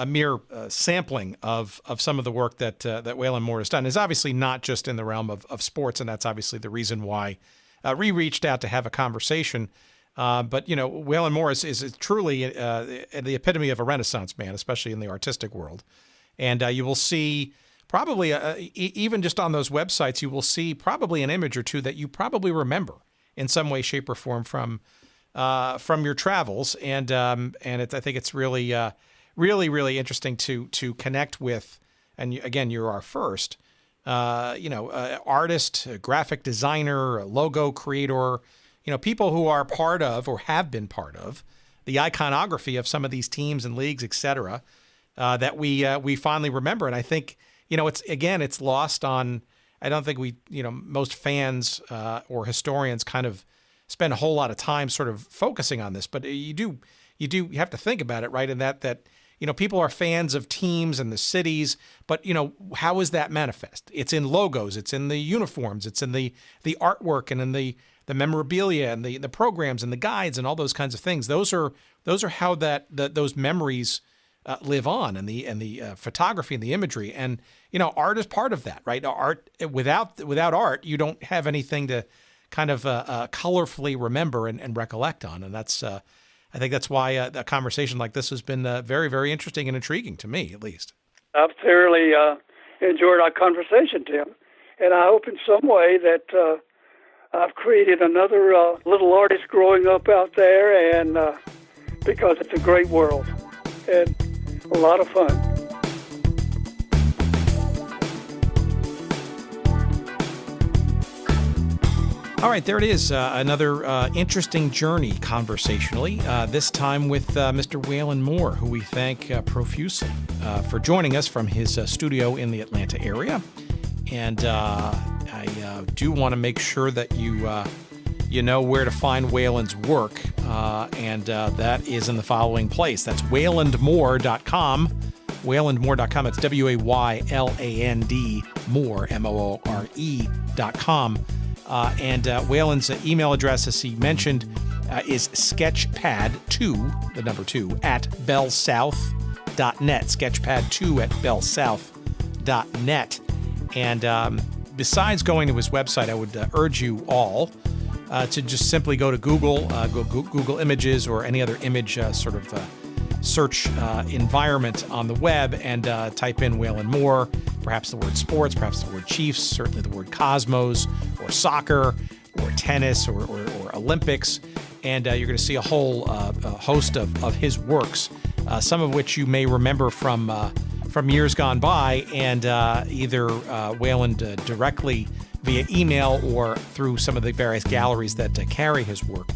mere sampling of some of the work that Wayland Moore has done. Is obviously not just in the realm of sports, and that's obviously the reason why we reached out to have a conversation. But Wayland Moore is truly the epitome of a Renaissance man, especially in the artistic world. And you will see probably even just on those websites, you will see probably an image or two that you probably remember in some way, shape, or form from your travels, and I think it's really interesting to connect with. And again, you're our first, artist, a graphic designer, a logo creator, people who are part of or have been part of the iconography of some of these teams and leagues, et cetera, that we fondly remember. And I think it's lost on. I don't think most fans or historians kind of spend a whole lot of time sort of focusing on this, but you have to think about it, right? And that people are fans of teams and the cities, but how is that manifest? It's in logos, it's in the uniforms, it's in the artwork, and in the memorabilia and the programs and the guides and all those kinds of things. Those are how those memories live on, and the photography and the imagery, and art is part of that, right? Art without art, you don't have anything to kind of colorfully remember and recollect on. And that's, I think that's why a conversation like this has been very, very interesting and intriguing to me, at least. I've thoroughly enjoyed our conversation, Tim. And I hope in some way that I've created another little artist growing up out there, and because it's a great world and a lot of fun. All right, there it is. Another interesting journey conversationally, this time with Mr. Wayland Moore, who we thank profusely for joining us from his studio in the Atlanta area. And I do want to make sure that you know where to find Wayland's work, and that is in the following place. That's waylandmoore.com. Waylandmoore.com. It's WAYLAND Moore, MOORE.com. And Wayland's email address, as he mentioned, is sketchpad2, the number 2, at bellsouth.net. Sketchpad2 at bellsouth.net. And besides going to his website, I would urge you all to just simply go to Google, Google Images or any other image search environment on the web, and type in Wayland Moore, perhaps the word sports, perhaps the word Chiefs, certainly the word Cosmos or soccer or tennis or Olympics, and you're going to see a whole host of his works, some of which you may remember from years gone by, and either Wayland directly via email or through some of the various galleries that carry his work.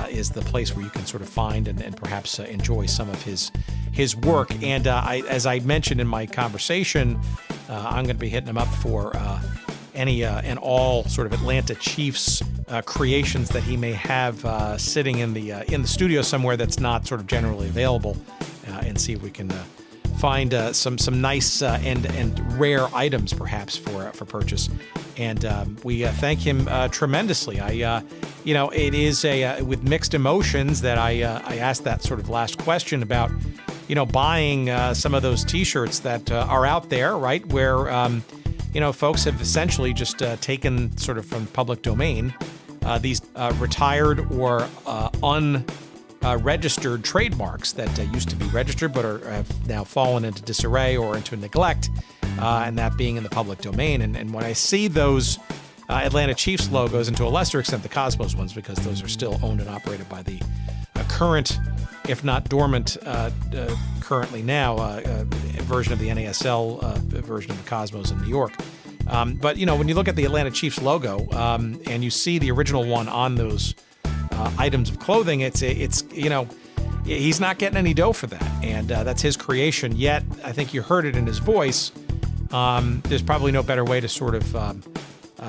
Is the place where you can sort of find and perhaps enjoy some of his work. And as I mentioned in my conversation, I'm going to be hitting him up for any and all sort of Atlanta Chiefs creations that he may have sitting in the studio somewhere that's not sort of generally available, and see if we can find some nice and rare items perhaps for purchase. And we thank him tremendously. It is with mixed emotions that I asked that sort of last question about, buying some of those T-shirts that are out there, right, where, folks have essentially just taken sort of from public domain these retired or registered trademarks that used to be registered but have now fallen into disarray or into neglect, and that being in the public domain. And when I see those Atlanta Chiefs logos, and to a lesser extent the Cosmos ones, because those are still owned and operated by the current, if not dormant, currently now, version of the NASL version of the Cosmos in New York. But, when you look at the Atlanta Chiefs logo and you see the original one on those items of clothing, it's he's not getting any dough for that. And that's his creation. Yet, I think you heard it in his voice. There's probably no better way to sort of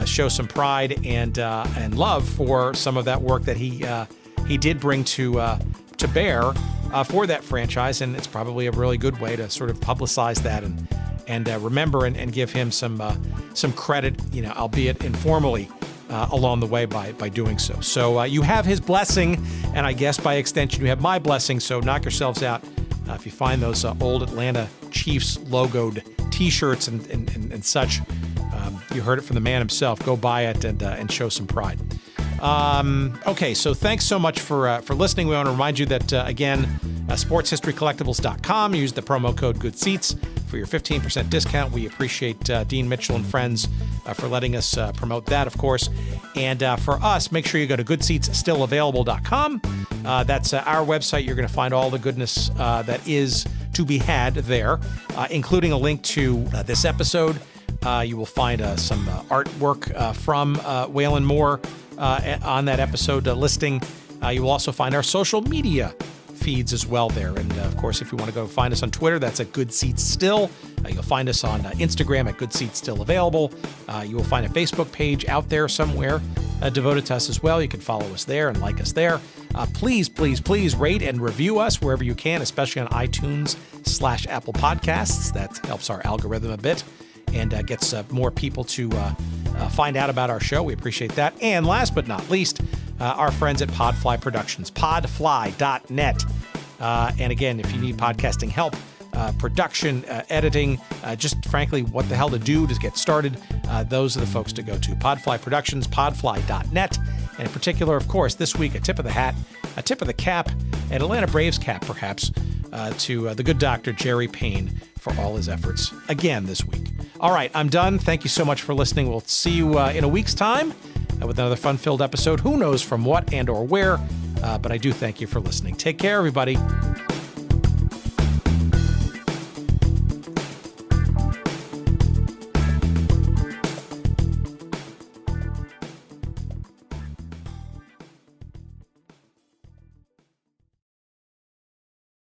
show some pride and love for some of that work that he did bring to bear for that franchise. And it's probably a really good way to sort of publicize that and remember and give him some credit, albeit informally, along the way by doing so. So you have his blessing, and I guess by extension you have my blessing. So knock yourselves out if you find those old Atlanta Chiefs logoed T-shirts and such. You heard it from the man himself. Go buy it and show some pride. Okay, so thanks so much for listening. We want to remind you that, again, sportshistorycollectibles.com. Use the promo code GoodSeats for your 15% discount. We appreciate Dean Mitchell and friends for letting us promote that, of course. And for us, make sure you go to goodseatsstillavailable.com. That's our website. You're going to find all the goodness that is to be had there, including a link to this episode. You will find some artwork from Wayland Moore on that episode listing. You will also find our social media feeds as well there. And of course, if you want to go find us on Twitter, that's at Good Seats Still. You'll find us on Instagram at Good Seats Still Available. You will find a Facebook page out there somewhere devoted to us as well. You can follow us there and like us there. Please, please, please rate and review us wherever you can, especially on iTunes/Apple Podcasts. That helps our algorithm a bit and gets more people to find out about our show. We appreciate that. And last but not least, our friends at Podfly Productions, podfly.net. And again, if you need podcasting help, production, editing, just frankly, what the hell to do to get started, those are the folks to go to. Podfly Productions, podfly.net. And in particular, of course, this week, a tip of the hat, a tip of the cap, an Atlanta Braves cap, perhaps, to the good doctor, Jerry Payne, for all his efforts again this week. All right, I'm done. Thank you so much for listening. We'll see you in a week's time with another fun-filled episode. Who knows from what and or where, but I do thank you for listening. Take care, everybody.